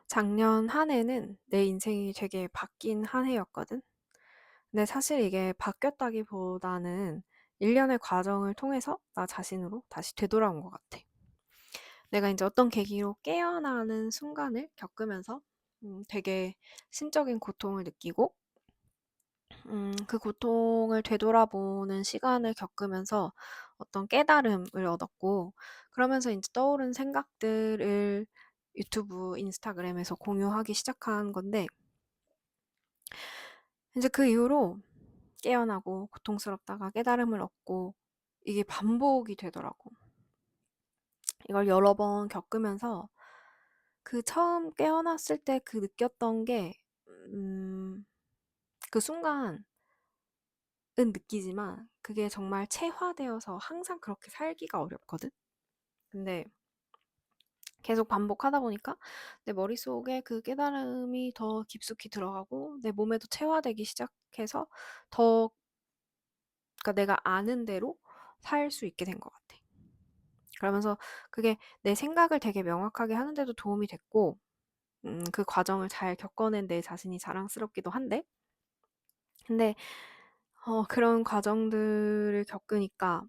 작년 한 해는 내 인생이 되게 바뀐 한 해였거든. 근데 사실 이게 바뀌었다기보다는 일련의 과정을 통해서 나 자신으로 다시 되돌아온 것 같아. 내가 이제 어떤 계기로 깨어나는 순간을 겪으면서 되게 심적인 고통을 느끼고 그 고통을 되돌아보는 시간을 겪으면서 어떤 깨달음을 얻었고, 그러면서 이제 떠오른 생각들을 유튜브, 인스타그램에서 공유하기 시작한 건데, 이제 그 이후로 깨어나고 고통스럽다가 깨달음을 얻고 이게 반복이 되더라고. 이걸 여러 번 겪으면서 그 처음 깨어났을 때 그 느꼈던 게, 그 순간은 느끼지만 그게 정말 체화되어서 항상 그렇게 살기가 어렵거든? 근데 계속 반복하다 보니까 내 머릿속에 그 깨달음이 더 깊숙이 들어가고 내 몸에도 체화되기 시작해서 더, 그러니까 내가 아는 대로 살 수 있게 된 것 같아. 그러면서 그게 내 생각을 되게 명확하게 하는 데도 도움이 됐고, 그 과정을 잘 겪어낸 내 자신이 자랑스럽기도 한데, 근데 그런 과정들을 겪으니까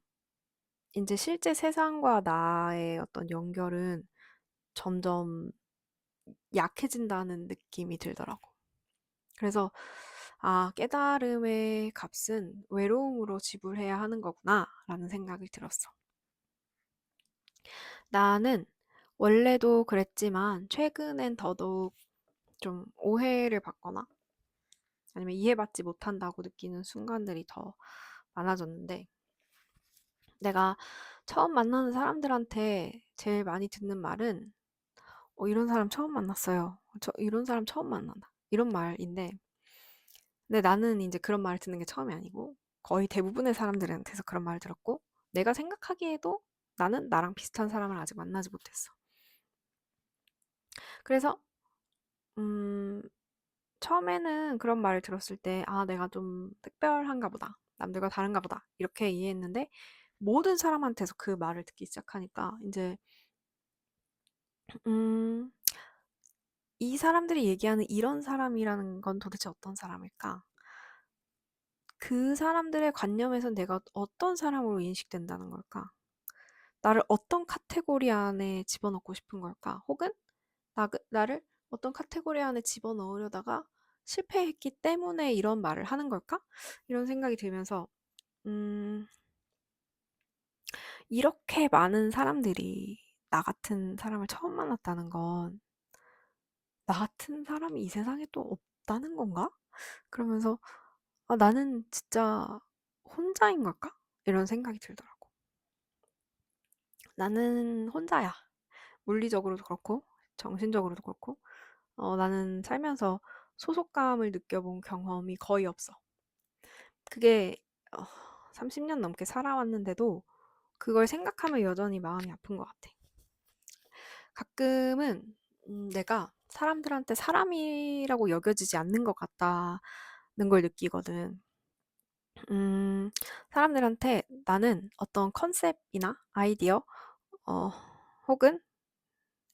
이제 실제 세상과 나의 어떤 연결은 점점 약해진다는 느낌이 들더라고. 그래서 아, 깨달음의 값은 외로움으로 지불해야 하는 거구나라는 생각이 들었어. 나는 원래도 그랬지만 최근엔 더더욱 좀 오해를 받거나 아니면 이해받지 못한다고 느끼는 순간들이 더 많아졌는데, 내가 처음 만나는 사람들한테 제일 많이 듣는 말은 이런 사람 처음 만났어요. 이런 사람 처음 만난다. 이런 말인데, 근데 나는 이제 그런 말을 듣는 게 처음이 아니고 거의 대부분의 사람들한테서 그런 말을 들었고, 내가 생각하기에도 나는 나랑 비슷한 사람을 아직 만나지 못했어. 그래서 음, 처음에는 그런 말을 들었을 때, 아, 내가 좀 특별한가 보다. 남들과 다른가 보다. 이렇게 이해했는데, 모든 사람한테서 그 말을 듣기 시작하니까, 이제, 음, 이 사람들이 얘기하는 이런 사람이라는 건 도대체 어떤 사람일까? 그 사람들의 관념에선 내가 어떤 사람으로 인식된다는 걸까? 나를 어떤 카테고리 안에 집어넣고 싶은 걸까? 혹은 나를 어떤 카테고리 안에 집어넣으려다가 실패했기 때문에 이런 말을 하는 걸까? 이런 생각이 들면서, 음, 이렇게 많은 사람들이 나 같은 사람을 처음 만났다는 건, 나 같은 사람이 이 세상에 또 없다는 건가? 그러면서, 아, 나는 진짜 혼자인 걸까? 이런 생각이 들더라고. 나는 혼자야. 물리적으로도 그렇고, 정신적으로도 그렇고, 나는 살면서 소속감을 느껴본 경험이 거의 없어. 그게 30년 넘게 살아왔는데도 그걸 생각하면 여전히 마음이 아픈 것 같아. 가끔은 내가 사람들한테 사람이라고 여겨지지 않는 것 같다는 걸 느끼거든. 사람들한테 나는 어떤 컨셉이나 아이디어, 어, 혹은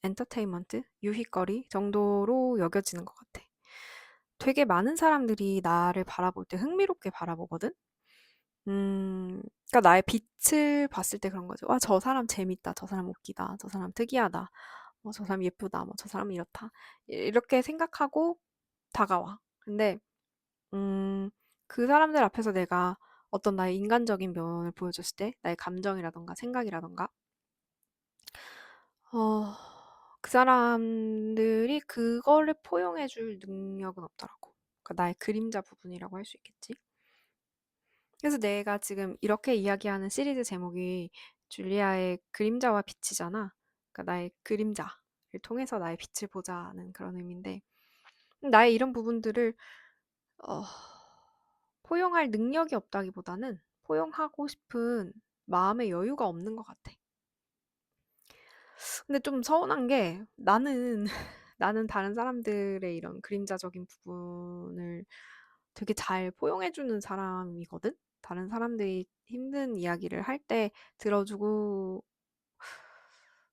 엔터테인먼트, 유희거리 정도로 여겨지는 것 같아. 되게 많은 사람들이 나를 바라볼 때 흥미롭게 바라보거든? 그러니까 나의 빛을 봤을 때 그런 거죠. 와, 저 사람 재밌다. 저 사람 웃기다. 저 사람 특이하다. 저 사람 예쁘다. 뭐, 저 사람 이렇다. 이렇게 생각하고 다가와. 근데, 음, 그 사람들 앞에서 내가 어떤 나의 인간적인 면을 보여줬을 때, 나의 감정이라던가 생각이라던가, 어, 그 사람들이 그거를 포용해줄 능력은 없더라고. 그러니까 나의 그림자 부분이라고 할 수 있겠지. 그래서 내가 지금 이렇게 이야기하는 시리즈 제목이 줄리아의 그림자와 빛이잖아. 그러니까 나의 그림자를 통해서 나의 빛을 보자는 그런 의미인데, 나의 이런 부분들을 어, 포용할 능력이 없다기보다는 포용하고 싶은 마음의 여유가 없는 것 같아. 근데 좀 서운한 게 나는 나는 다른 사람들의 이런 그림자적인 부분을 되게 잘 포용해주는 사람이거든? 다른 사람들이 힘든 이야기를 할 때 들어주고,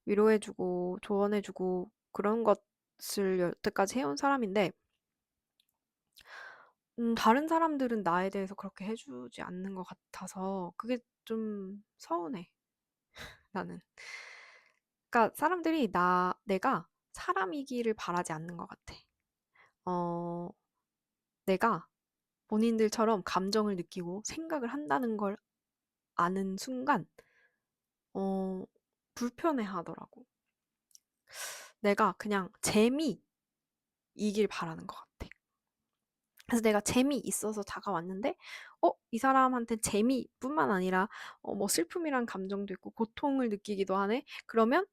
위로해주고, 조언해주고, 그런 여태까지 해온 사람인데, 다른 사람들은 나에 대해서 그렇게 해주지 않는 것 같아서 그게 좀 서운해, 나는. 그러니까 사람들이 내가 사람이기를 바라지 않는 것 같아. 어, 내가 본인들처럼 감정을 느끼고 생각을 한다는 걸 아는 순간, 어, 불편해 하더라고. 내가 그냥 재미이길 바라는 것 같아. 그래서 내가 재미있어서 다가왔는데, 이 사람한테 재미뿐만 아니라, 뭐 슬픔이란 감정도 있고, 고통을 느끼기도 하네? 그러면,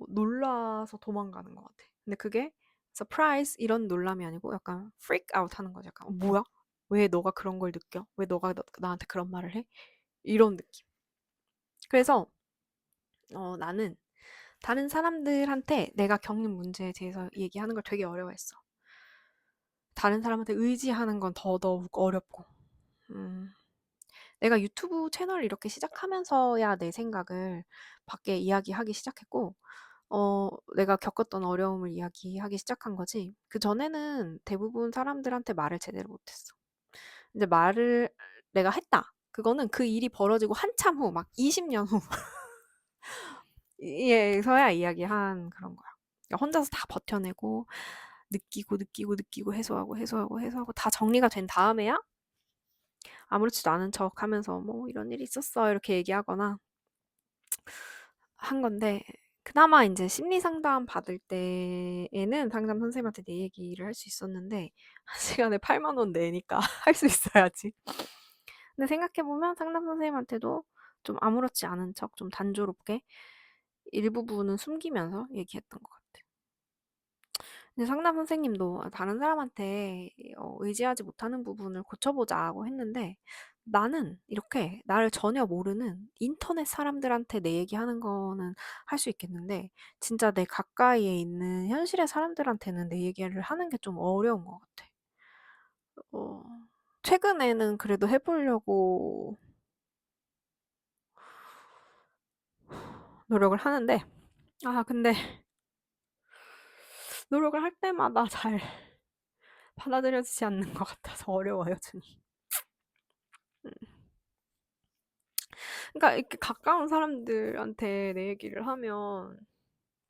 놀라서 도망가는 것 같아. 근데 그게, surprise 이런 놀람이 아니고, 약간 freak out 하는 거지. 약간, 뭐야? 왜 너가 그런 걸 느껴? 왜 너가 나한테 그런 말을 해? 이런 느낌. 그래서, 나는 다른 사람들한테 내가 겪는 문제에 대해서 얘기하는 걸 되게 어려워했어. 다른 사람한테 의지하는 건 더더욱 어렵고. 음, 내가 유튜브 채널을 이렇게 시작하면서야 내 생각을 밖에 이야기하기 시작했고, 내가 겪었던 어려움을 이야기하기 시작한 거지. 그 전에는 대부분 사람들한테 말을 제대로 못했어. 이제 말을 내가 했다. 그거는 그 일이 벌어지고 한참 후, 막 20년 후, 에서야 이야기한 그런 거야. 그러니까 혼자서 다 버텨내고, 느끼고, 해소하고, 다 정리가 된 다음에야 아무렇지도 않은 척 하면서 뭐 이런 일이 있었어. 이렇게 얘기하거나 한 건데, 그나마 이제 심리 상담 받을 때에는 상담 선생님한테 내 얘기를 할 수 있었는데, 한 시간에 8만 원 내니까 할 수 있어야지. 근데 생각해보면 상담 선생님한테도 좀 아무렇지 않은 척, 좀 단조롭게 일부분은 숨기면서 얘기했던 것 같아. 근데 상담 선생님도 다른 사람한테 의지하지 못하는 부분을 고쳐보자고 했는데 나는 이렇게 나를 전혀 모르는 인터넷 사람들한테 내 얘기하는 거는 할 수 있겠는데 진짜 내 가까이에 있는 현실의 사람들한테는 내 얘기를 하는 게 좀 어려운 것 같아. 어, 최근에는 그래도 해보려고 노력을 하는데 근데 노력을 할 때마다 잘 받아들여지지 않는 것 같아서 어려워요, 여전히. 그러니까 이렇게 가까운 사람들한테 내 얘기를 하면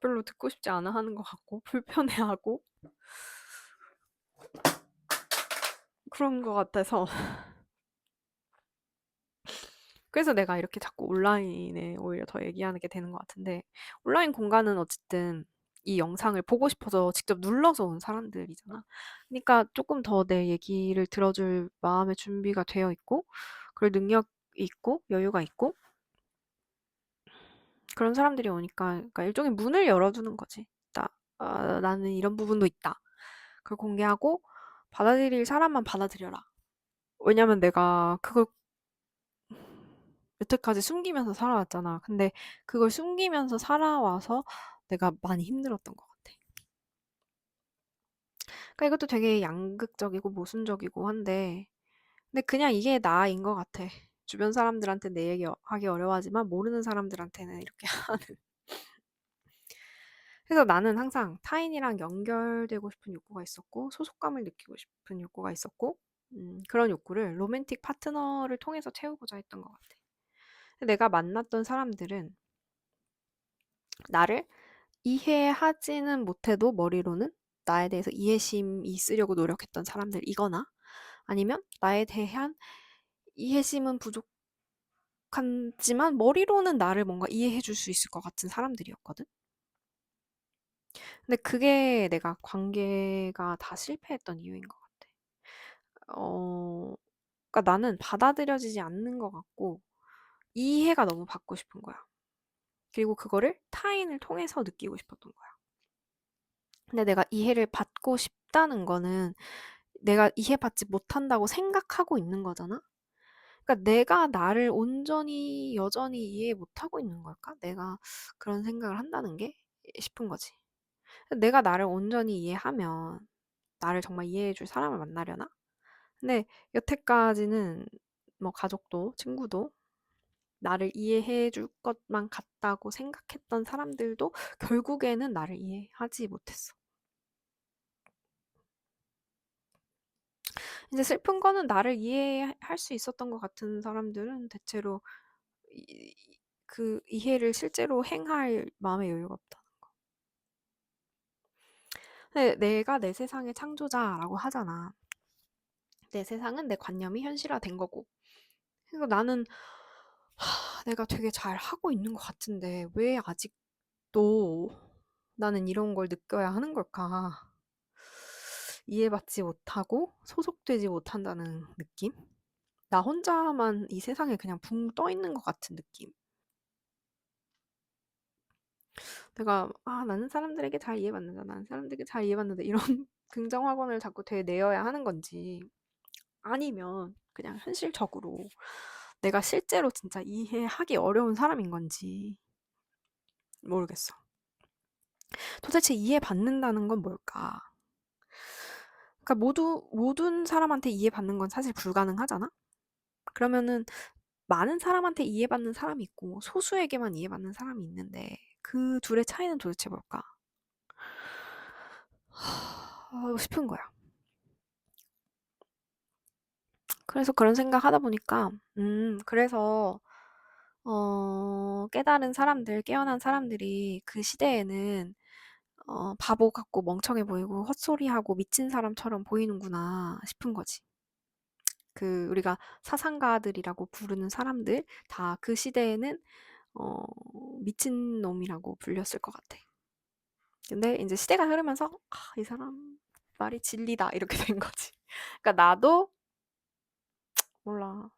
별로 듣고 싶지 않아 하는 것 같고 불편해하고 그런 것 같아서 그래서 내가 이렇게 자꾸 온라인에 오히려 더 얘기하는 게 되는 것 같은데 온라인 공간은 어쨌든 이 영상을 보고 싶어서 직접 눌러서 온 사람들이잖아. 그러니까 조금 더 내 얘기를 들어줄 마음의 준비가 되어 있고 그럴 능력이 있고 여유가 있고 그런 사람들이 오니까 그러니까 일종의 문을 열어주는 거지. 나는 이런 부분도 있다. 그걸 공개하고 받아들일 사람만 받아들여라. 왜냐면 내가 그걸 여태까지 숨기면서 살아왔잖아. 근데 그걸 숨기면서 살아와서 내가 많이 힘들었던 것 같아. 그러니까 이것도 되게 양극적이고 모순적이고 한데, 근데 그냥 이게 나인 것 같아. 주변 사람들한테 내 얘기 하기 어려워하지만 모르는 사람들한테는 이렇게 하는. 그래서 나는 항상 타인이랑 연결되고 싶은 욕구가 있었고, 소속감을 느끼고 싶은 욕구가 있었고, 그런 욕구를 로맨틱 파트너를 통해서 채우고자 했던 것 같아. 내가 만났던 사람들은 나를 이해하지는 못해도 머리로는 나에 대해서 이해심이 있으려고 노력했던 사람들이거나 아니면 나에 대한 이해심은 부족하지만 머리로는 나를 뭔가 이해해 줄 수 있을 것 같은 사람들이었거든. 근데 그게 내가 관계가 다 실패했던 이유인 것 같아. 어, 그러니까 나는 받아들여지지 않는 것 같고 이해가 너무 받고 싶은 거야. 그리고 그거를 타인을 통해서 느끼고 싶었던 거야. 근데 내가 이해를 받고 싶다는 거는 내가 이해받지 못한다고 생각하고 있는 거잖아? 그러니까 내가 나를 온전히 여전히 이해 못하고 있는 걸까? 내가 그런 생각을 한다는 게 싶은 거지. 내가 나를 온전히 이해하면 나를 정말 이해해 줄 사람을 만나려나? 근데 여태까지는 뭐 가족도 친구도 나를 이해해 줄 것만 같다고 생각했던 사람들도 결국에는 나를 이해하지 못했어. 이제 슬픈 거는 나를 이해할 수 있었던 것 같은 사람들은 대체로 그 이해를 실제로 행할 마음의 여유가 없다. 근데 내가 내 세상의 창조자라고 하잖아. 내 세상은 내 관념이 현실화된 거고. 그래서 나는 내가 되게 잘 하고 있는 것 같은데 왜 아직도 나는 이런 걸 느껴야 하는 걸까? 이해받지 못하고 소속되지 못한다는 느낌? 나 혼자만 이 세상에 그냥 붕 떠 있는 것 같은 느낌. 내가 나는 사람들에게 잘 이해받는다. 나는 사람들에게 잘 이해받는다. 이런 긍정 확언을 자꾸 되내어야 하는 건지 아니면 그냥 현실적으로 내가 실제로 진짜 이해하기 어려운 사람인 건지 모르겠어. 도대체 이해받는다는 건 뭘까? 그러니까 모든 사람한테 이해받는 건 사실 불가능하잖아? 그러면은 많은 사람한테 이해받는 사람이 있고 소수에게만 이해받는 사람이 있는데 그 둘의 차이는 도대체 뭘까? 하고 싶은 거야. 그래서 그런 생각 하다 보니까, 그래서, 깨달은 사람들, 깨어난 사람들이 그 시대에는, 바보 같고 멍청해 보이고 헛소리하고 미친 사람처럼 보이는구나 싶은 거지. 우리가 사상가들이라고 부르는 사람들, 다 그 시대에는, 어, 미친 놈이라고 불렸을 것 같아. 근데 이제 시대가 흐르면서, 이 사람 말이 진리다. 이렇게 된 거지. 그러니까 나도 몰라.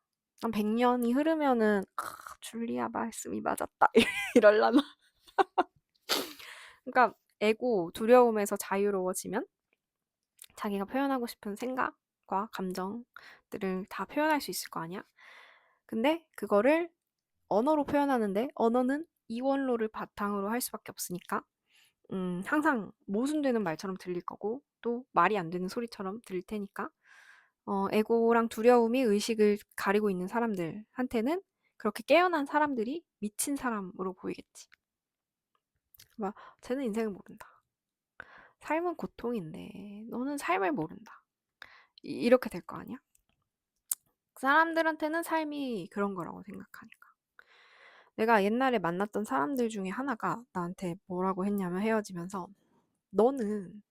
한 100년이 흐르면은 줄리아 말씀이 맞았다. 이럴라나? 그러니까 에고, 두려움에서 자유로워지면 자기가 표현하고 싶은 생각과 감정들을 다 표현할 수 있을 거 아니야? 근데 그거를 언어로 표현하는데 언어는 이원로를 바탕으로 할 수밖에 없으니까 항상 모순되는 말처럼 들릴 거고 또 말이 안 되는 소리처럼 들릴 테니까 에고랑 두려움이 의식을 가리고 있는 사람들한테는 그렇게 깨어난 사람들이 미친 사람으로 보이겠지. 막 쟤는 인생을 모른다. 삶은 고통인데 너는 삶을 모른다. 이렇게 될 거 아니야? 그 사람들한테는 삶이 그런 거라고 생각하니까. 내가 옛날에 만났던 사람들 중에 하나가 나한테 뭐라고 했냐면 헤어지면서 너는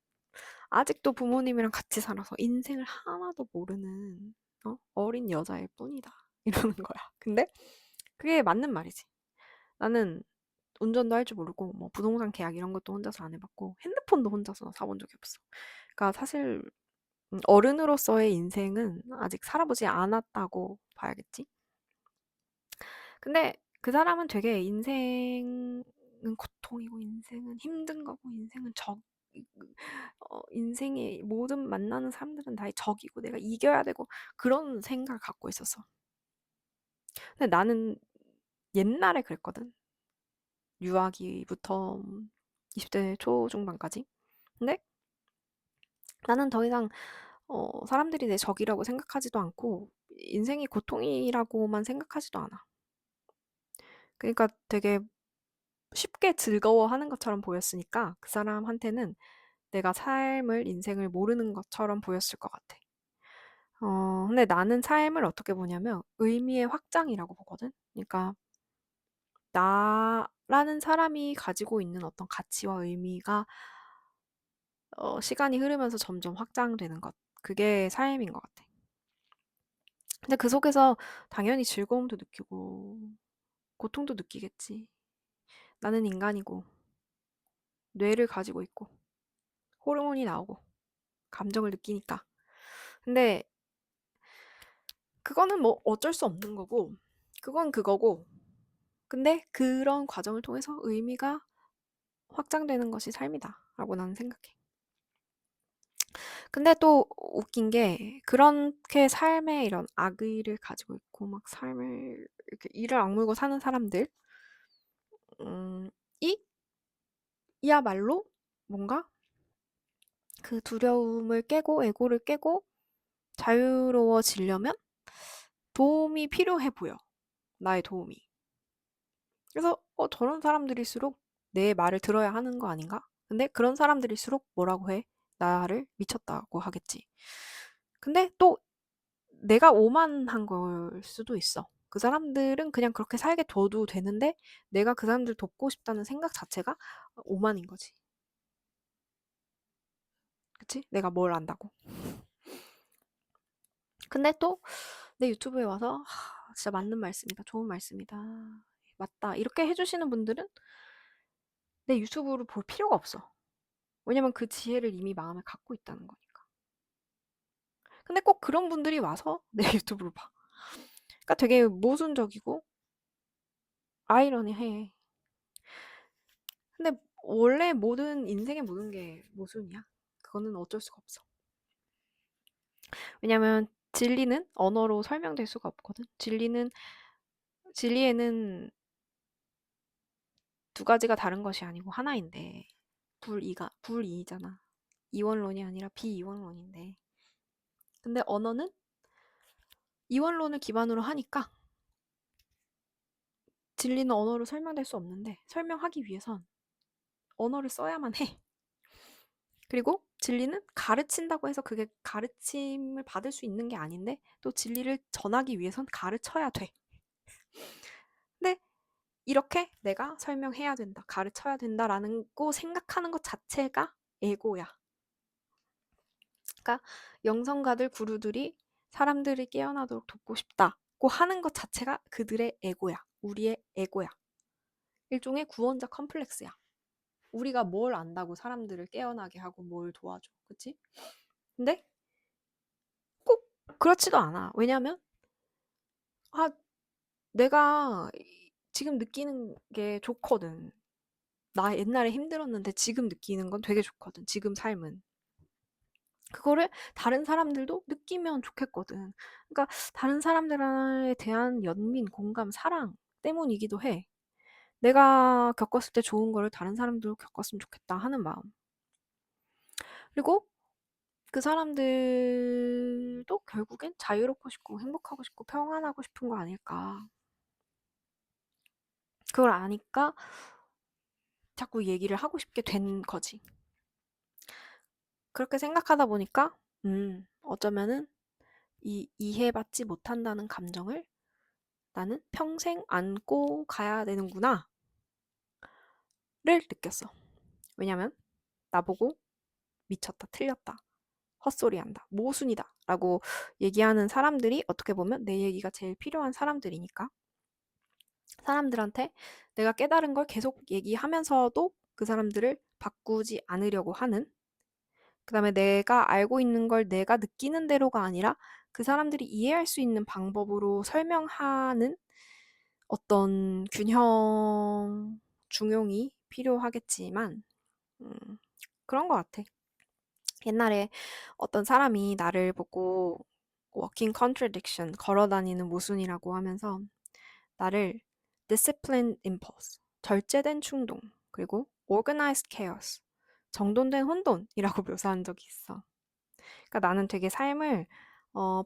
아직도 부모님이랑 같이 살아서 인생을 하나도 모르는 어린 여자일 뿐이다. 이러는 거야. 근데 그게 맞는 말이지. 나는 운전도 할 줄 모르고 뭐 부동산 계약 이런 것도 혼자서 안 해봤고 핸드폰도 혼자서 사본 적이 없어. 그러니까 사실 어른으로서의 인생은 아직 살아보지 않았다고 봐야겠지. 근데 그 사람은 되게 인생은 고통이고 인생은 힘든 거고 인생은 인생의 모든 만나는 사람들은 다 적이고 내가 이겨야 되고 그런 생각을 갖고 있었어. 근데 나는 옛날에 그랬거든. 유아기부터 20대 초중반까지. 근데 나는 더 이상 사람들이 내 적이라고 생각하지도 않고 인생이 고통이라고만 생각하지도 않아. 그러니까 되게 쉽게 즐거워하는 것처럼 보였으니까 그 사람한테는 내가 삶을, 인생을 모르는 것처럼 보였을 것 같아. 근데 나는 삶을 어떻게 보냐면 의미의 확장이라고 보거든. 그러니까 나라는 사람이 가지고 있는 어떤 가치와 의미가 시간이 흐르면서 점점 확장되는 것. 그게 삶인 것 같아. 근데 그 속에서 당연히 즐거움도 느끼고 고통도 느끼겠지. 나는 인간이고 뇌를 가지고 있고 호르몬이 나오고 감정을 느끼니까. 근데 그거는 뭐 어쩔 수 없는 거고 그건 그거고 근데 그런 과정을 통해서 의미가 확장되는 것이 삶이다라고 나는 생각해. 근데 또 웃긴 게 그렇게 삶에 이런 악의를 가지고 있고 막 삶을 이렇게 이를 악물고 사는 사람들 이 이야말로 뭔가 그 두려움을 깨고 에고를 깨고 자유로워지려면 도움이 필요해 보여. 나의 도움이. 그래서 저런 사람들일수록 내 말을 들어야 하는 거 아닌가? 근데 그런 사람들일수록 뭐라고 해? 나를 미쳤다고 하겠지. 근데 또 내가 오만한 걸 수도 있어. 그 사람들은 그냥 그렇게 살게 둬도 되는데 내가 그 사람들 돕고 싶다는 생각 자체가 오만인 거지. 그치? 내가 뭘 안다고. 근데 또 내 유튜브에 와서 진짜 맞는 말씀이다. 좋은 말씀이다. 맞다. 이렇게 해주시는 분들은 내 유튜브를 볼 필요가 없어. 왜냐면 그 지혜를 이미 마음에 갖고 있다는 거니까. 근데 꼭 그런 분들이 와서 내 유튜브를 봐. 그러니까 되게 모순적이고 아이러니해. 근데 원래 모든 인생의 모든 게 모순이야. 그거는 어쩔 수가 없어. 왜냐면 진리는 언어로 설명될 수가 없거든. 진리에는 두 가지가 다른 것이 아니고 하나인데 불이잖아. 이원론이 아니라 비이원론인데. 근데 언어는 이원론을 기반으로 하니까 진리는 언어로 설명될 수 없는데 설명하기 위해선 언어를 써야만 해. 그리고 진리는 가르친다고 해서 그게 가르침을 받을 수 있는 게 아닌데 또 진리를 전하기 위해선 가르쳐야 돼. 근데 이렇게 내가 설명해야 된다, 가르쳐야 된다라는 거 생각하는 것 자체가 에고야. 그러니까 영성가들 구루들이 사람들이 깨어나도록 돕고 싶다고 하는 것 자체가 그들의 에고야. 우리의 에고야. 일종의 구원자 컴플렉스야. 우리가 뭘 안다고 사람들을 깨어나게 하고 뭘 도와줘. 그치? 근데 꼭 그렇지도 않아. 왜냐면 아, 내가 지금 느끼는 게 좋거든. 나 옛날에 힘들었는데 지금 느끼는 건 되게 좋거든. 지금 삶은. 그거를 다른 사람들도 느끼면 좋겠거든. 그러니까 다른 사람들에 대한 연민, 공감, 사랑 때문이기도 해. 내가 겪었을 때 좋은 거를 다른 사람들도 겪었으면 좋겠다 하는 마음. 그리고 그 사람들도 결국엔 자유롭고 싶고 행복하고 싶고 평안하고 싶은 거 아닐까. 그걸 아니까 자꾸 얘기를 하고 싶게 된 거지. 그렇게 생각하다 보니까, 어쩌면은 이 이해받지 못한다는 감정을 나는 평생 안고 가야 되는구나, 를 느꼈어. 왜냐면, 나보고 미쳤다, 틀렸다, 헛소리한다, 모순이다, 라고 얘기하는 사람들이 어떻게 보면 내 얘기가 제일 필요한 사람들이니까. 사람들한테 내가 깨달은 걸 계속 얘기하면서도 그 사람들을 바꾸지 않으려고 하는, 그다음에 내가 알고 있는 걸 내가 느끼는 대로가 아니라 그 사람들이 이해할 수 있는 방법으로 설명하는 어떤 균형, 중용이 필요하겠지만, 음, 그런 것 같아. 옛날에 어떤 사람이 나를 보고 walking contradiction, 걸어다니는 모순이라고 하면서 나를 disciplined impulse, 절제된 충동, 그리고 organized chaos, 정돈된 혼돈이라고 묘사한 적이 있어. 그러니까 나는 되게 삶을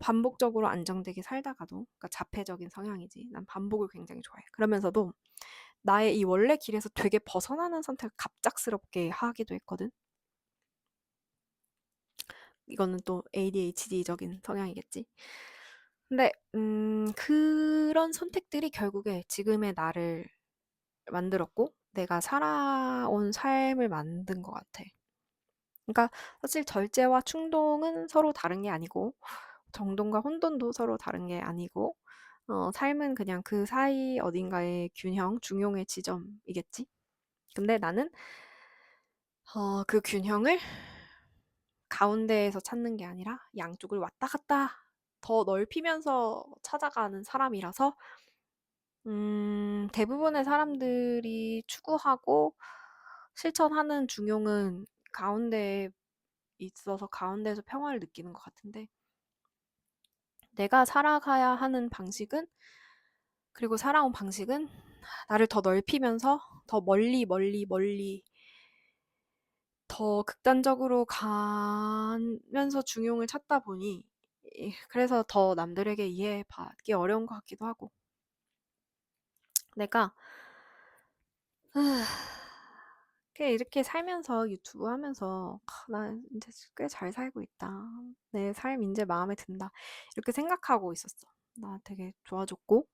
반복적으로 안정되게 살다가도, 그러니까 자폐적인 성향이지. 난 반복을 굉장히 좋아해. 그러면서도 나의 이 원래 길에서 되게 벗어나는 선택을 갑작스럽게 하기도 했거든. 이거는 또 ADHD적인 성향이겠지. 근데 그런 선택들이 결국에 지금의 나를 만들었고 내가 살아온 삶을 만든 것 같아. 그러니까 사실 절제와 충동은 서로 다른 게 아니고 정돈과 혼돈도 서로 다른 게 아니고 삶은 그냥 그 사이 어딘가의 균형, 중용의 지점이겠지. 근데 나는 그 균형을 가운데에서 찾는 게 아니라 양쪽을 왔다 갔다 더 넓히면서 찾아가는 사람이라서 대부분의 사람들이 추구하고 실천하는 중용은 가운데에 있어서 가운데에서 평화를 느끼는 것 같은데 내가 살아가야 하는 방식은 그리고 살아온 방식은 나를 더 넓히면서 더 멀리 멀리 멀리 더 극단적으로 가면서 중용을 찾다 보니 그래서 더 남들에게 이해받기 어려운 것 같기도 하고 내가 이렇게 살면서 유튜브 하면서 나 이제 꽤 잘 살고 있다. 내 삶 이제 마음에 든다. 이렇게 생각하고 있었어. 나 되게 좋아졌고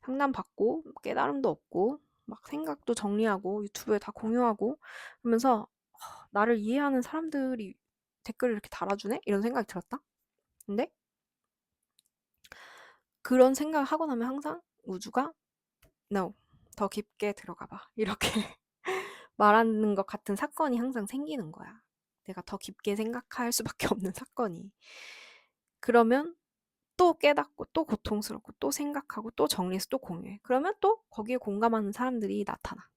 상담받고 깨달음도 얻고 막 생각도 정리하고 유튜브에 다 공유하고 그러면서 나를 이해하는 사람들이 댓글을 이렇게 달아주네? 이런 생각이 들었다. 근데 그런 생각을 하고 나면 항상 우주가 No, 더 깊게 들어가 봐. 이렇게 말하는 것 같은 사건이 항상 생기는 거야. 내가 더 깊게 생각할 수밖에 없는 사건이. 그러면 또 깨닫고 또 고통스럽고 또 생각하고 또 정리해서 또 공유해. 그러면 또 거기에 공감하는 사람들이 나타나.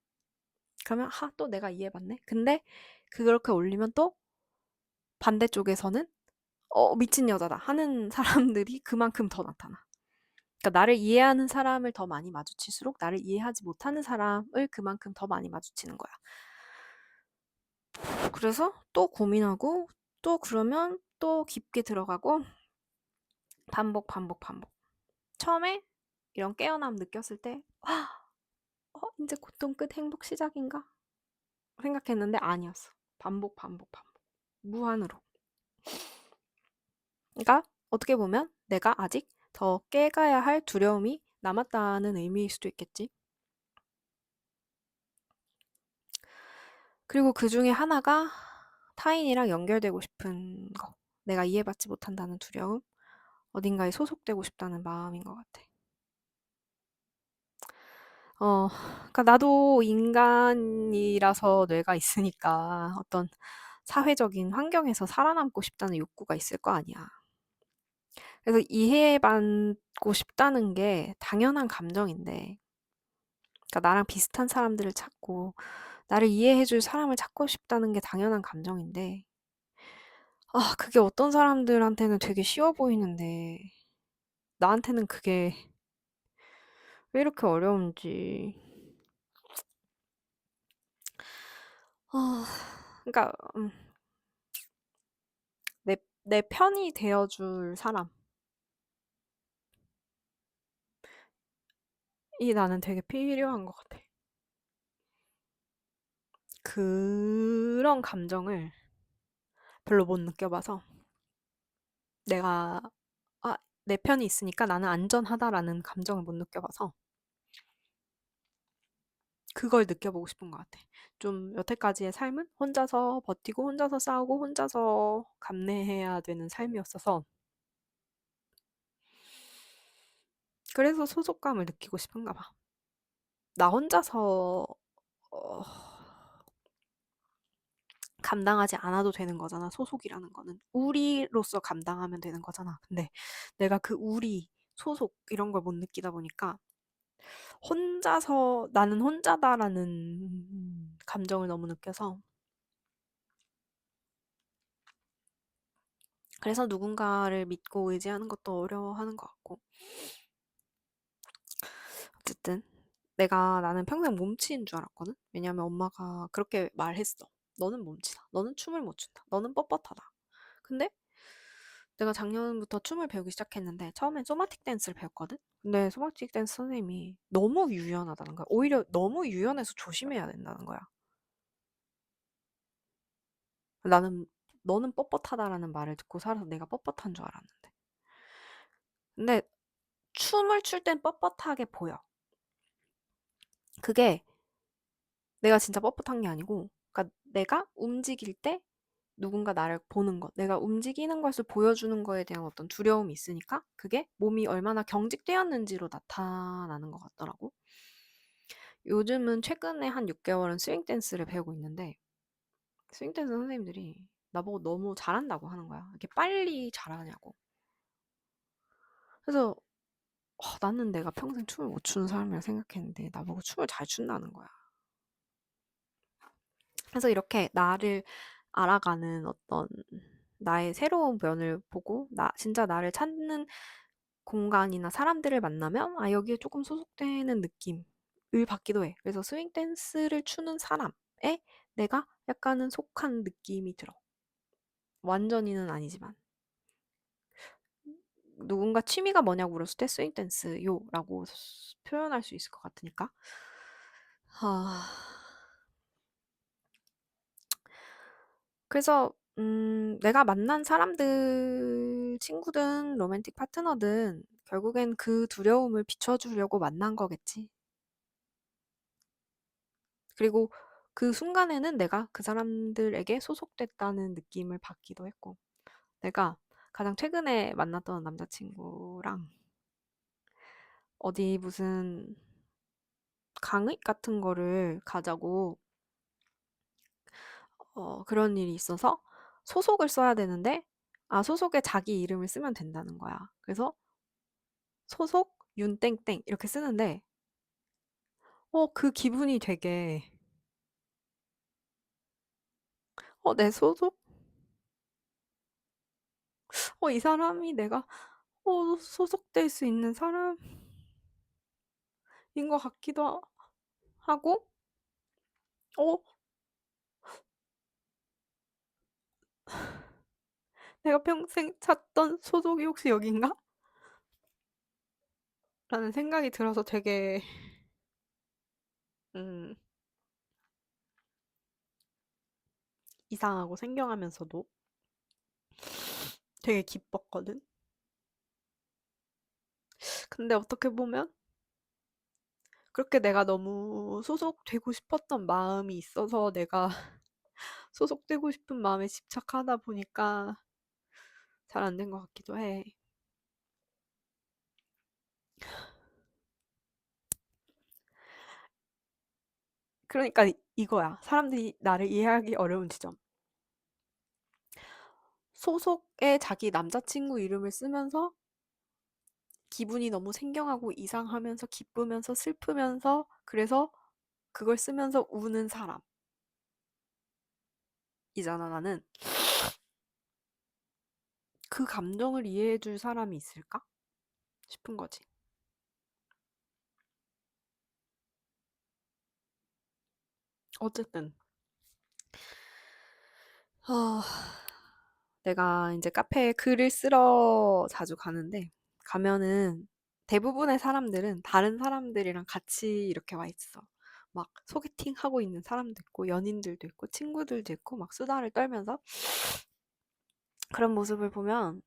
그러면 또 내가 이해받네. 근데 그렇게 올리면 또 반대쪽에서는 미친 여자다 하는 사람들이 그만큼 더 나타나. 그러니까 나를 이해하는 사람을 더 많이 마주칠수록 나를 이해하지 못하는 사람을 그만큼 더 많이 마주치는 거야. 그래서 또 고민하고 또 그러면 또 깊게 들어가고 반복, 반복, 반복. 처음에 이런 깨어남 느꼈을 때, 와, 이제 고통 끝 행복 시작인가? 생각했는데 아니었어. 반복, 반복, 반복. 무한으로. 그러니까 어떻게 보면 내가 아직 더 깨가야 할 두려움이 남았다는 의미일 수도 있겠지. 그리고 그 중에 하나가 타인이랑 연결되고 싶은 거. 내가 이해받지 못한다는 두려움. 어딘가에 소속되고 싶다는 마음인 것 같아. 그러니까 나도 인간이라서 뇌가 있으니까 어떤 사회적인 환경에서 살아남고 싶다는 욕구가 있을 거 아니야. 그래서 이해받고 싶다는 게 당연한 감정인데, 그러니까 나랑 비슷한 사람들을 찾고, 나를 이해해줄 사람을 찾고 싶다는 게 당연한 감정인데, 그게 어떤 사람들한테는 되게 쉬워 보이는데, 나한테는 그게 왜 이렇게 어려운지. 아, 그러니까, 내 편이 되어줄 사람이 나는 되게 필요한 것 같아. 그런 감정을 별로 못 느껴봐서 내가, 내 편이 있으니까 나는 안전하다라는 감정을 못 느껴봐서 그걸 느껴보고 싶은 것 같아. 좀 여태까지의 삶은 혼자서 버티고 혼자서 싸우고 혼자서 감내해야 되는 삶이었어서 그래서 소속감을 느끼고 싶은가 봐. 나 혼자서 어, 감당하지 않아도 되는 거잖아. 소속이라는 거는 우리로서 감당하면 되는 거잖아. 근데 내가 그 우리, 소속 이런 걸 못 느끼다 보니까 혼자서 나는 혼자다라는 감정을 너무 느껴서 그래서 누군가를 믿고 의지하는 것도 어려워하는 것 같고 어쨌든 나는 평생 몸치인 줄 알았거든. 왜냐하면 엄마가 그렇게 말했어. 너는 몸치다. 너는 춤을 못 춘다. 너는 뻣뻣하다. 근데 내가 작년부터 춤을 배우기 시작했는데 처음엔 소마틱 댄스를 배웠거든? 근데 소마틱 댄스 선생님이 너무 유연하다는 거야. 오히려 너무 유연해서 조심해야 된다는 거야. 나는 너는 뻣뻣하다라는 말을 듣고 살아서 내가 뻣뻣한 줄 알았는데. 근데 춤을 출 땐 뻣뻣하게 보여. 그게 내가 진짜 뻣뻣한 게 아니고, 그러니까 내가 움직일 때 누군가 나를 보는 것, 내가 움직이는 것을 보여주는 거에 대한 어떤 두려움이 있으니까 그게 몸이 얼마나 경직되었는지로 나타나는 것 같더라고. 요즘은 최근에 한 6개월은 스윙 댄스를 배우고 있는데 스윙 댄스 선생님들이 나보고 너무 잘한다고 하는 거야. 이렇게 빨리 잘하냐고. 그래서 나는 내가 평생 춤을 못 추는 사람이라 생각했는데 나보고 춤을 잘 춘다는 거야. 그래서 이렇게 나를 알아가는 어떤 나의 새로운 면을 보고 진짜 나를 찾는 공간이나 사람들을 만나면 여기에 조금 소속되는 느낌을 받기도 해. 그래서 스윙 댄스를 추는 사람에 내가 약간은 속한 느낌이 들어. 완전히는 아니지만. 누군가 취미가 뭐냐고 물었을 때 스윙 댄스요라고 표현할 수 있을 것 같으니까. 아, 그래서 내가 만난 사람들, 친구든 로맨틱 파트너든 결국엔 그 두려움을 비춰주려고 만난 거겠지. 그리고 그 순간에는 내가 그 사람들에게 소속됐다는 느낌을 받기도 했고, 내가 가장 최근에 만났던 남자친구랑 어디 무슨 강의 같은 거를 가자고 그런 일이 있어서 소속을 써야 되는데, 아, 소속에 자기 이름을 쓰면 된다는 거야. 그래서 소속 윤땡땡 이렇게 쓰는데, 그 기분이 되게, 내 소속? 이 사람이 내가, 소속될 수 있는 사람인 것 같기도 하고, 어, 내가 평생 찾던 소속이 혹시 여긴가? 라는 생각이 들어서 되게, 음, 이상하고 생경하면서도 되게 기뻤거든. 근데 어떻게 보면 그렇게 내가 너무 소속되고 싶었던 마음이 있어서 내가 소속되고 싶은 마음에 집착하다 보니까 잘 안 된 것 같기도 해. 그러니까 이거야. 사람들이 나를 이해하기 어려운 지점. 소속에 자기 남자친구 이름을 쓰면서 기분이 너무 생경하고 이상하면서 기쁘면서 슬프면서 그래서 그걸 쓰면서 우는 사람이잖아, 나는. 그 감정을 이해해줄 사람이 있을까? 싶은 거지. 어쨌든, 아, 내가 이제 카페에 글을 쓰러 자주 가는데, 가면은 대부분의 사람들은 다른 사람들이랑 같이 이렇게 와 있어. 막 소개팅 하고 있는 사람도 있고, 연인들도 있고, 친구들도 있고, 막 수다를 떨면서 그런 모습을 보면,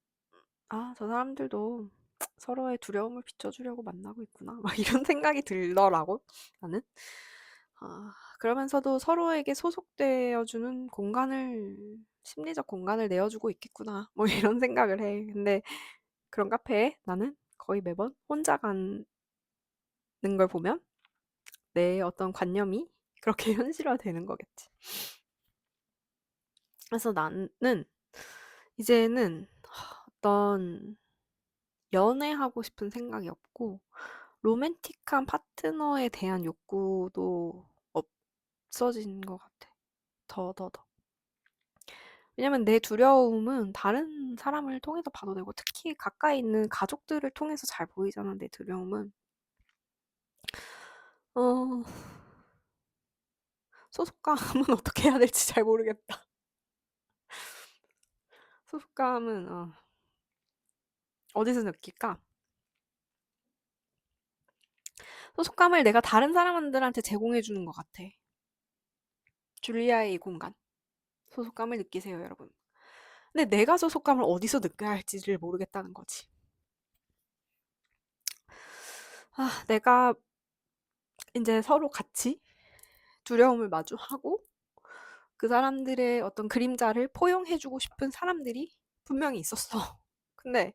아, 저 사람들도 서로의 두려움을 비춰주려고 만나고 있구나. 막 이런 생각이 들더라고, 나는. 그러면서도 서로에게 소속되어주는 공간을, 심리적 공간을 내어주고 있겠구나. 뭐 이런 생각을 해. 근데 그런 카페에 나는 거의 매번 혼자 가는 걸 보면 내 어떤 관념이 그렇게 현실화되는 거겠지. 그래서 나는 이제는 어떤 연애하고 싶은 생각이 없고 로맨틱한 파트너에 대한 욕구도 없어진 것 같아. 더. 왜냐면 내 두려움은 다른 사람을 통해서 봐도 되고 특히 가까이 있는 가족들을 통해서 잘 보이잖아, 내 두려움은. 어, 소속감은 어떻게 해야 될지 잘 모르겠다. 소속감은 어디서 느낄까? 소속감을 내가 다른 사람들한테 제공해 주는 것 같아. 줄리아의 이 공간. 소속감을 느끼세요, 여러분. 근데 내가 소속감을 어디서 느껴야 할지를 모르겠다는 거지. 내가 이제 서로 같이 두려움을 마주하고 그 사람들의 어떤 그림자를 포용해주고 싶은 사람들이 분명히 있었어. 근데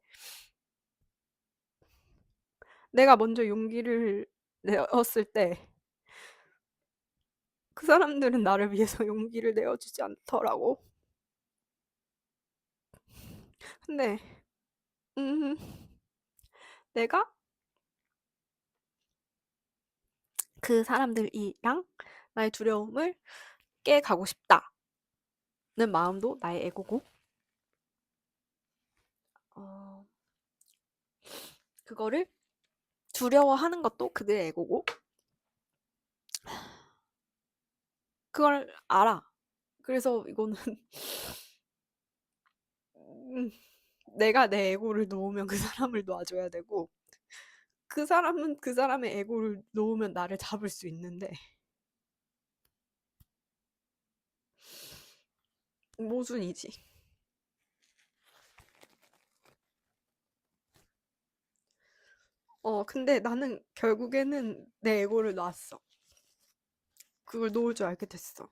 내가 먼저 용기를 내었을 때 그 사람들은 나를 위해서 용기를 내어주지 않더라고. 근데 음, 내가 그 사람들이랑 나의 두려움을 깨가고 싶다는 마음도 나의 애고고, 어, 그거를 두려워하는 것도 그들의 애고고, 그걸 알아. 그래서 이거는 음, 내가 내 에고를 놓으면 그 사람을 놔줘야 되고 그 사람은 그 사람의 에고를 놓으면 나를 잡을 수 있는데 모순이지. 근데 나는 결국에는 내 에고를 놨어. 그걸 놓을 줄 알게 됐어.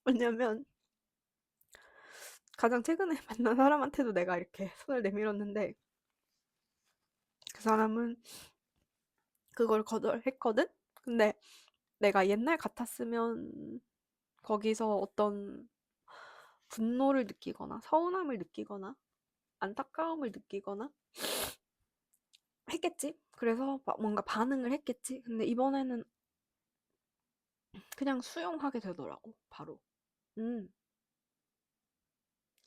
왜냐면 가장 최근에 만난 사람한테도 내가 이렇게 손을 내밀었는데 그 사람은 그걸 거절했거든? 근데 내가 옛날 같았으면 거기서 어떤 분노를 느끼거나 서운함을 느끼거나 안타까움을 느끼거나 했겠지? 그래서 뭔가 반응을 했겠지? 근데 이번에는 그냥 수용하게 되더라고, 바로. 음,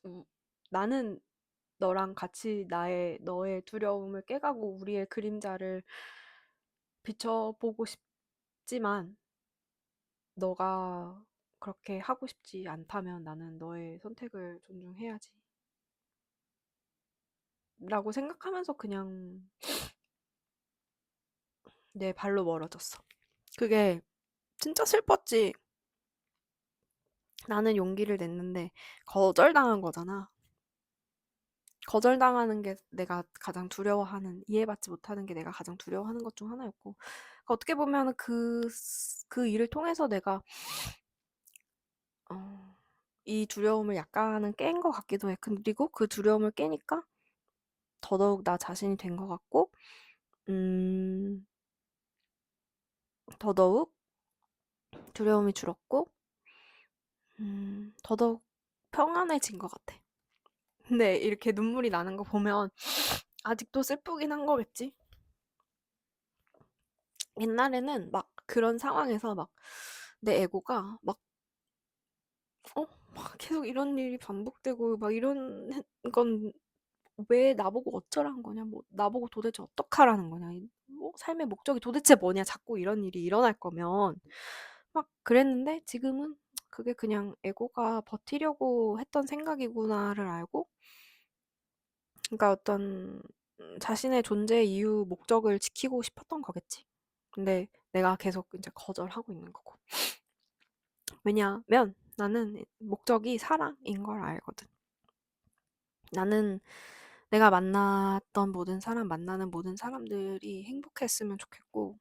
음. 나는 너랑 같이 너의 두려움을 깨가고 우리의 그림자를 비춰보고 싶지만, 너가 그렇게 하고 싶지 않다면 나는 너의 선택을 존중해야지. 라고 생각하면서 그냥 내 발로 멀어졌어. 그게 진짜 슬펐지. 나는 용기를 냈는데 거절당한 거잖아. 거절당하는 게 내가 가장 두려워하는, 이해받지 못하는 게 내가 가장 두려워하는 것 중 하나였고, 어떻게 보면 그 일을 통해서 내가, 어, 이 두려움을 약간은 깬 것 같기도 해. 그리고 그 두려움을 깨니까 더더욱 나 자신이 된 것 같고, 음, 더더욱 두려움이 줄었고, 더더욱 평안해진 것 같아. 근데 이렇게 눈물이 나는 거 보면 아직도 슬프긴 한 거겠지? 옛날에는 막 그런 상황에서 막 내 에고가 막 계속 이런 일이 반복되고 막 이런 건 왜 나보고 어쩌라는 거냐, 뭐 나보고 도대체 어떡하라는 거냐, 뭐 삶의 목적이 도대체 뭐냐, 자꾸 이런 일이 일어날 거면 막 그랬는데 지금은 그게 그냥 에고가 버티려고 했던 생각이구나를 알고, 그러니까 어떤 자신의 존재 이유 목적을 지키고 싶었던 거겠지. 근데 내가 계속 이제 거절하고 있는 거고. 왜냐면 나는 목적이 사랑인 걸 알거든. 나는 내가 만나는 모든 사람들이 행복했으면 좋겠고,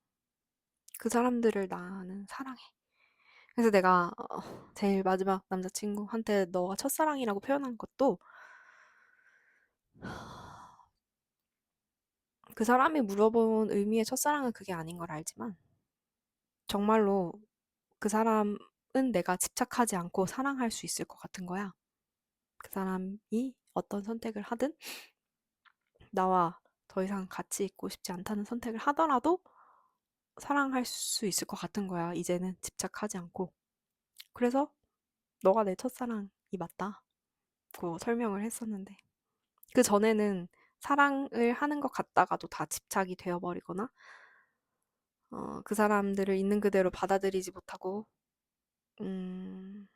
그 사람들을 나는 사랑해. 그래서 내가 제일 마지막 남자친구한테 너가 첫사랑이라고 표현한 것도 그 사람이 물어본 의미의 첫사랑은 그게 아닌 걸 알지만 정말로 그 사람은 내가 집착하지 않고 사랑할 수 있을 것 같은 거야. 그 사람이 어떤 선택을 하든 나와 더 이상 같이 있고 싶지 않다는 선택을 하더라도 사랑할 수 있을 것 같은 거야. 이제는 집착하지 않고. 그래서 너가 내 첫사랑이 맞다고 설명을 했었는데 그 전에는 사랑을 하는 것 같다가도 다 집착이 되어버리거나 그 사람들을 있는 그대로 받아들이지 못하고 음,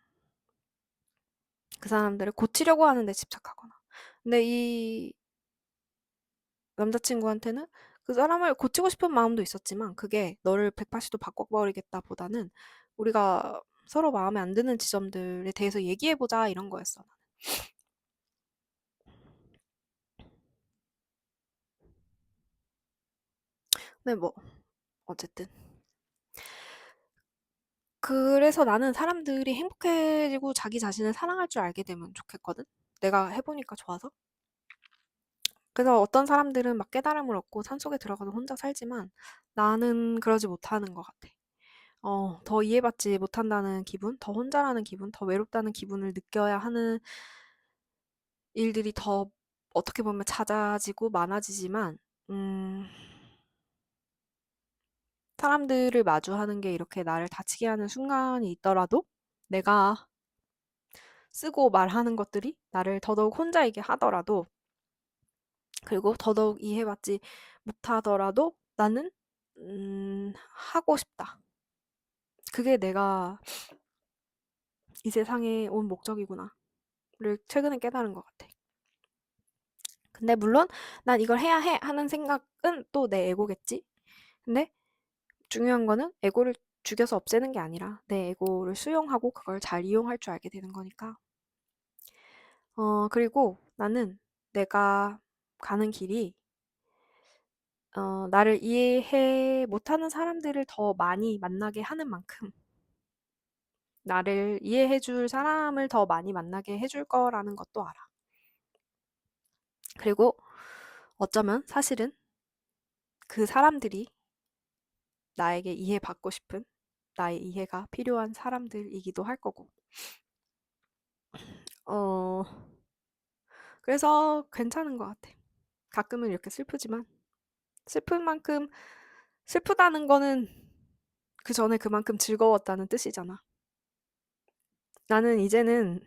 그 사람들을 고치려고 하는데 집착하거나. 근데 이 남자친구한테는 그 사람을 고치고 싶은 마음도 있었지만 그게 너를 180도 바꿔버리겠다 보다는 우리가 서로 마음에 안 드는 지점들에 대해서 얘기해보자 이런 거였어. 근데 뭐 어쨌든 그래서 나는 사람들이 행복해지고 자기 자신을 사랑할 줄 알게 되면 좋겠거든. 내가 해보니까 좋아서. 그래서 어떤 사람들은 막 깨달음을 얻고 산속에 들어가서 혼자 살지만 나는 그러지 못하는 것 같아. 더 이해받지 못한다는 기분, 더 혼자라는 기분, 더 외롭다는 기분을 느껴야 하는 일들이 더 어떻게 보면 잦아지고 많아지지만, 음, 사람들을 마주하는 게 이렇게 나를 다치게 하는 순간이 있더라도 내가 쓰고 말하는 것들이 나를 더더욱 혼자이게 하더라도 그리고 더더욱 이해받지 못하더라도 나는 하고 싶다. 그게 내가 이 세상에 온 목적이구나를 최근에 깨달은 것 같아. 근데 물론 난 이걸 해야 해 하는 생각은 또 내 에고겠지. 근데 중요한 거는 에고를 죽여서 없애는 게 아니라 내 에고를 수용하고 그걸 잘 이용할 줄 알게 되는 거니까. 그리고 나는 내가 가는 길이 나를 이해해 못하는 사람들을 더 많이 만나게 하는 만큼 나를 이해해 줄 사람을 더 많이 만나게 해줄 거라는 것도 알아. 그리고 어쩌면 사실은 그 사람들이 나에게 이해받고 싶은 나의 이해가 필요한 사람들이기도 할 거고. 어, 그래서 괜찮은 것 같아. 가끔은 이렇게 슬프지만 슬픈 만큼 슬프다는 거는 그 전에 그만큼 즐거웠다는 뜻이잖아. 나는 이제는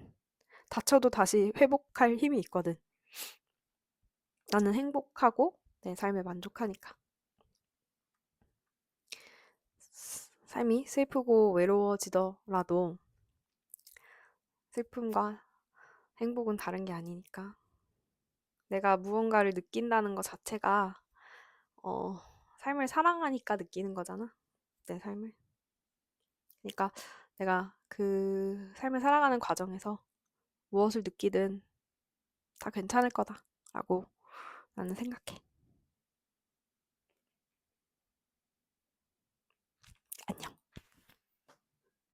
다쳐도 다시 회복할 힘이 있거든. 나는 행복하고 내 삶에 만족하니까. 삶이 슬프고 외로워지더라도 슬픔과 행복은 다른 게 아니니까. 내가 무언가를 느낀다는 것 자체가 어, 삶을 사랑하니까 느끼는 거잖아. 내 삶을. 그러니까 내가 그 삶을 살아가는 과정에서 무엇을 느끼든 다 괜찮을 거다라고 나는 생각해. 안녕.